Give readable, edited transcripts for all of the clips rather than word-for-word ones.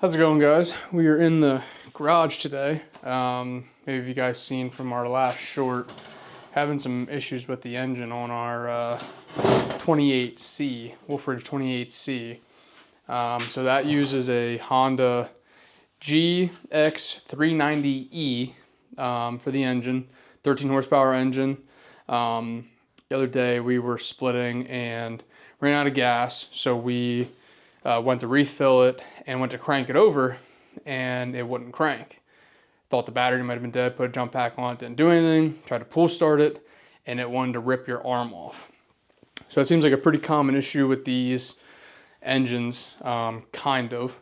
How's it going, guys? We are in the garage today. Maybe you guys seen from our last short, having some issues with the engine on our 28C, Wolfe 28C. So that uses a Honda GX390E for the engine, 13 horsepower engine. The other day we were splitting and ran out of gas, so we went to refill it and went to crank it over, and it wouldn't crank. Thought the battery might have been dead, put a jump pack on it, didn't do anything, tried to pull start it, and it wanted to rip your arm off. So it seems like a pretty common issue with these engines, kind of.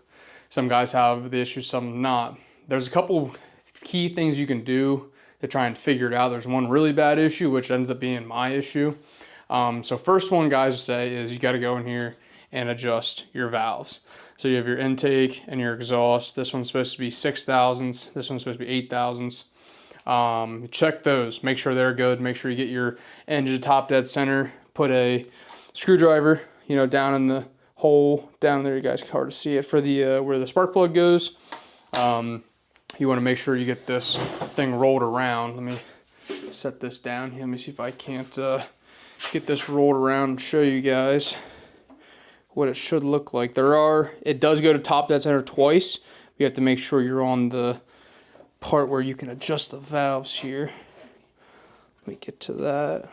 Some guys have the issue, some not. There's a couple key things you can do to try and figure it out. There's one really bad issue, which ends up being my issue. So first one guys say is you got to go in here and adjust your valves. So you have your intake and your exhaust. This one's supposed to be 6,000ths. This one's supposed to be 8,000ths. Check those, make sure they're good. Make sure you get your engine top dead center. Put a screwdriver, down in the hole down there. You guys can hard to see it for the where the spark plug goes. You want to make sure you get this thing rolled around. Let me set this down here. Let me see if I can't get this rolled around and show you guys what it should look like. It does go to top dead center twice. You have to make sure you're on the part where you can adjust the valves here. Let me get to that.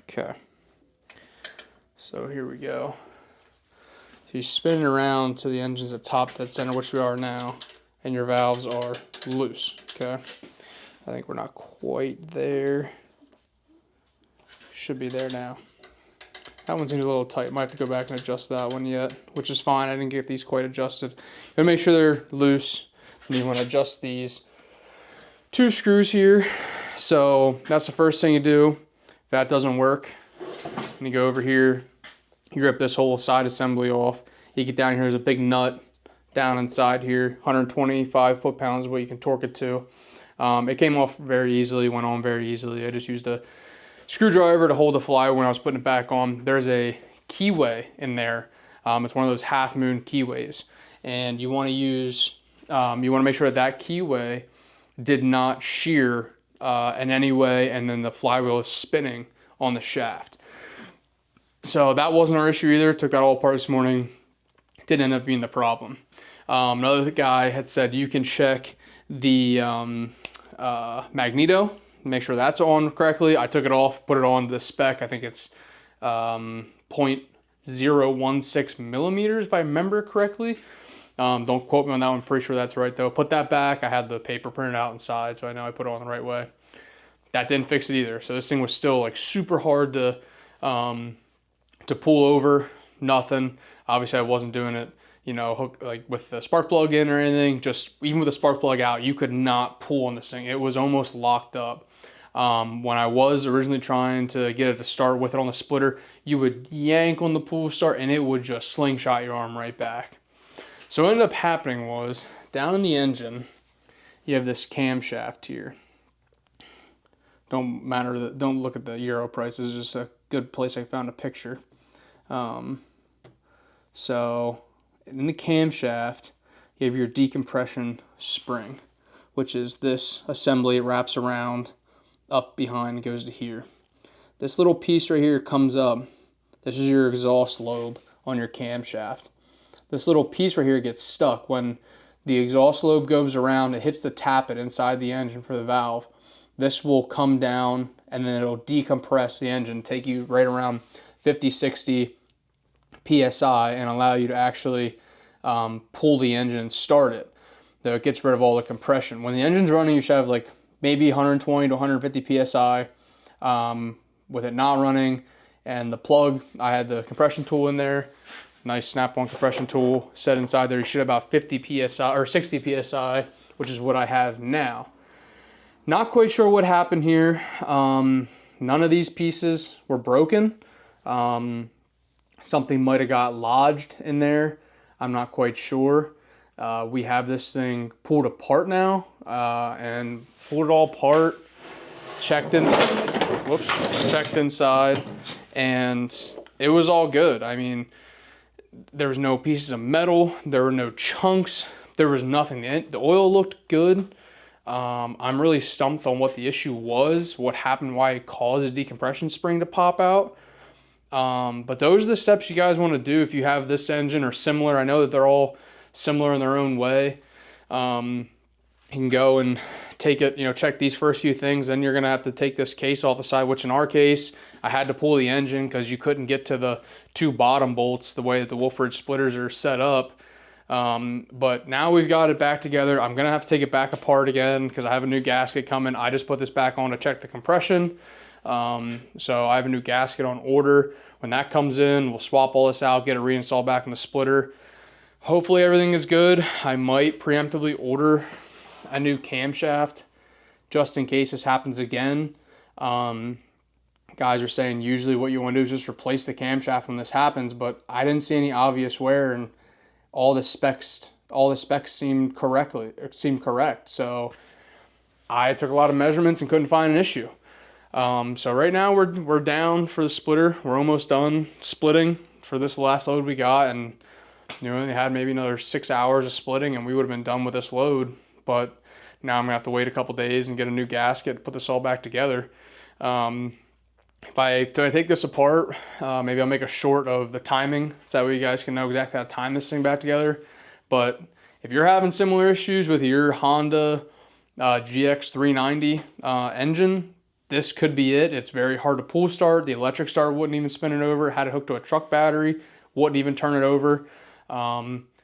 Okay. So here we go. So you spin it around to the engine's at top dead center, which we are now, and your valves are loose, okay? I think we're not quite there. Should be there now. That one seems a little tight. Might have to go back and adjust that one yet, which is fine. I didn't get these quite adjusted. You gotta make sure they're loose. And you wanna adjust these two screws here. So that's the first thing you do. If that doesn't work, and you go over here, you rip this whole side assembly off. You get down here, there's a big nut down inside here, 125 foot-pounds is what you can torque it to. It came off very easily, went on very easily. I just used a screwdriver to hold the flywheel when I was putting it back on. There's a keyway in there. It's one of those half-moon keyways. And you want to use, you want to make sure that keyway did not shear in any way, and then the flywheel is spinning on the shaft. So that wasn't our issue either. Took that all apart this morning. Didn't end up being the problem. Another guy had said you can check the magneto, make sure that's on correctly. I took it off, put it on the spec. I think it's 0.016 millimeters if I remember correctly. Don't quote me on that one. Pretty sure that's right though. Put that back. I had the paper printed out inside, so I know I put it on the right way. That didn't fix it either. So this thing was still like super hard to pull over. Nothing. Obviously, I wasn't doing it, hook, like with the spark plug in or anything. Just even with the spark plug out, you could not pull on this thing. It was almost locked up. When I was originally trying to get it to start with it on the splitter, you would yank on the pull start and it would just slingshot your arm right back. So what ended up happening was, down in the engine, you have this camshaft here. Don't look at the Euro prices, it's just a good place I found a picture. So in the camshaft, you have your decompression spring, which is this assembly. It wraps around, up behind, goes to here. This little piece right here comes up. This is your exhaust lobe on your camshaft. This little piece right here gets stuck. When the exhaust lobe goes around, it hits the tappet inside the engine for the valve. This will come down and then it'll decompress the engine, take you right around 50, 60 PSI and allow you to actually pull the engine and start it. So it gets rid of all the compression. When the engine's running, you should have like maybe 120 to 150 PSI. With it not running, and the plug, I had the compression tool in there. Nice snap-on compression tool set inside there. You should have about 50 PSI or 60 PSI, which is what I have now. Not quite sure what happened here. None of these pieces were broken. Something might have got lodged in there. I'm not quite sure. We have this thing pulled apart now, and pulled it all apart, checked it. whoops, checked inside, and it was all good. I mean, there was no pieces of metal, there were no chunks, there was nothing. The oil looked good. I'm really stumped on what the issue was, what happened, why it caused a decompression spring to pop out. But those are the steps you guys want to do if you have this engine or similar. I know that they're all similar in their own way. You can go and take it, check these first few things. Then you're going to have to take this case off the side, which in our case, I had to pull the engine because you couldn't get to the two bottom bolts the way that the Wolfe splitters are set up. But now we've got it back together. I'm going to have to take it back apart again because I have a new gasket coming. I just put this back on to check the compression. So I have a new gasket on order. When that comes in, we'll swap all this out, get it reinstalled back in the splitter. Hopefully everything is good. I might preemptively order a new camshaft just in case this happens again. Guys are saying usually what you want to do is just replace the camshaft when this happens, but I didn't see any obvious wear, and all the specs seemed correct. So I took a lot of measurements and couldn't find an issue. So right now we're down for the splitter. We're almost done splitting for this last load we got, and we only had maybe another 6 hours of splitting and we would have been done with this load. But now I'm gonna have to wait a couple days and get a new gasket to put this all back together. If I take this apart, maybe I'll make a short of the timing so that way you guys can know exactly how to time this thing back together. But if you're having similar issues with your Honda GX390 engine, this could be it. It's very hard to pull start. The electric start wouldn't even spin it over. Had it hooked to a truck battery, wouldn't even turn it over.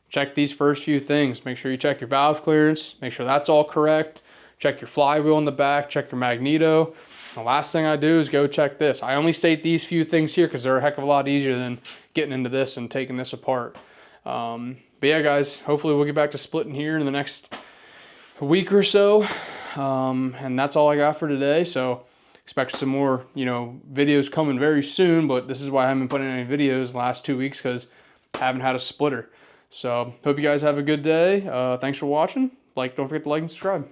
Check these first few things. Make sure you check your valve clearance. Make sure that's all correct. Check your flywheel in the back. Check your magneto. The last thing I do is go check this. I only state these few things here because they're a heck of a lot easier than getting into this and taking this apart. But yeah, guys, hopefully we'll get back to splitting here in the next week or so. And that's all I got for today. So expect some more, videos coming very soon, but this is why I haven't been putting any videos the last 2 weeks because I haven't had a splitter. So hope you guys have a good day. Thanks for watching. Don't forget to like and subscribe.